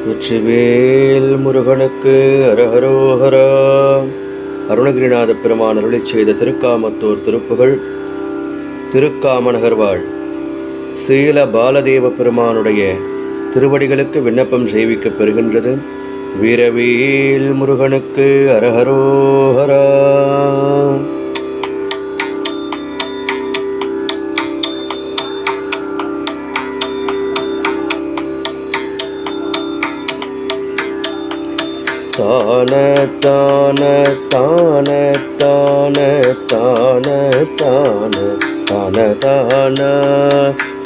வெற்றிவேல் முருகனுக்கு அரஹரோஹரா. அருணகிரிநாத பெருமான் அருளிச் செய்த திருக்காமத்தூர் திருப்புகழ். திருக்காமநகர்வாழ் சீல பாலதேவ பெருமானுடைய திருவடிகளுக்கு விண்ணப்பம் செய்விக்கப் பெறுகின்றது. வீரவேல் முருகனுக்கு அரஹரோஹரா. தான தான தான தான தான தான தான தான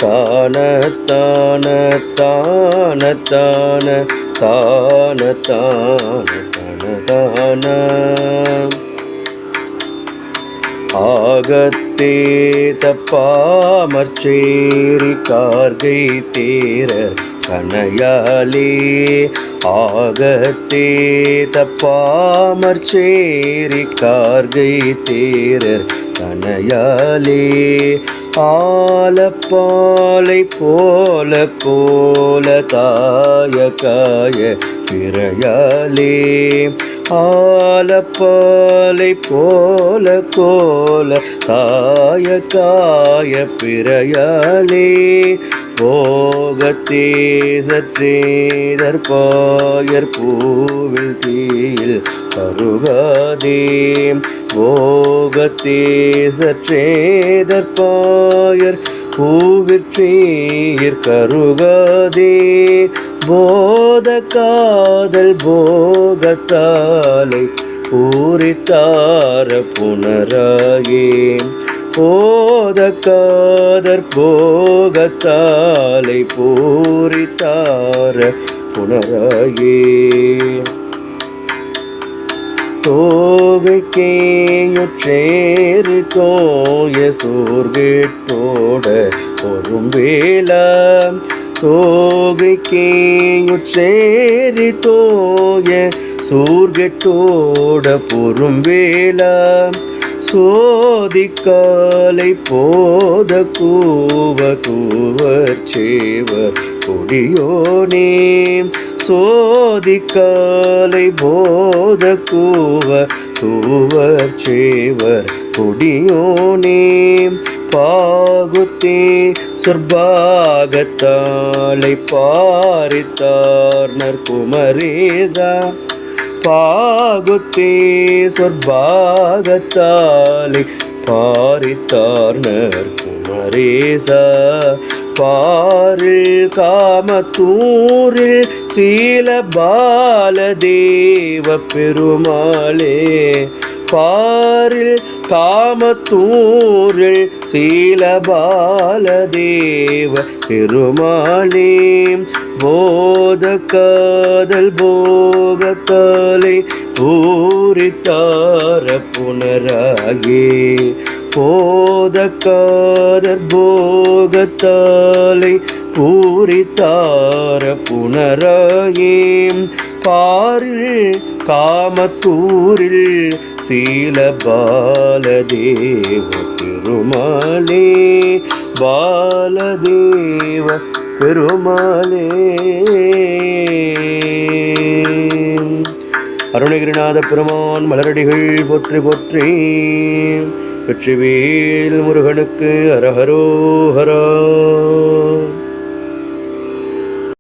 தான தான தான தான தான தான தான ஆகத்தே தப்பாமற்சேரி கார்கை தேர கனையாலே ஆகத்தே தப்பாமற்சேரி கார்கை தேரர் கனையாலே ஆலப்பாலை போல கோல தாய காய பிறையாலே ஆலப்பாலை போல கோல தாய காய பிறையாலே போகத்தே சற்றேதற்பாயர் பூவில் தீயில் கருகாதே போகத்தே சற்றேதற்பாயர் பூவிற்றீர் கருகாதே போத காதல் போகத்தாலை பூரித்தார புனராயே போத காதற் போகத்தாலை பூரித்தார புனராயே தோகைக்கேயுற்றேறு தோய சூர்கேட்டோட பொறும்பேலாம் தோகைக்கேயுற்றேறி தோய சூர்கெட்டோட பொறும்பேலாம் சோதிக்காலை போத கூவ கூவர் சேவர் கொடியோனே சோதிக்காலை போத கூவ கூவர் சேவர் கொடியோனே பாகுத்தே சொர்பாகத்தாளை பாரித்தார் நற்குமரேசா பாகுத்தே சொர்பாகத்தாலை பாரித்தார் நற்குமரேசா பாரில் காமத்தூரில் சீல பாலதேவ பெருமாளே பாரில் காமத்தூரில் சீல பாலதேவ பெருமாளே போத காதல் போகத்தாலை பூரித்தார புனராயே போத காதல் போகத்தாலை பூரித்தார புனராயே பாரில் காமத்தூரில் சீல பாலதேவ பெருமாளே பாலதேவ பெருமாளே. அருணகிரிநாத பெருமான் மலரடிகள் போற்றி போற்றி. வெற்றிவேல் முருகனுக்கு அரஹரோஹரா.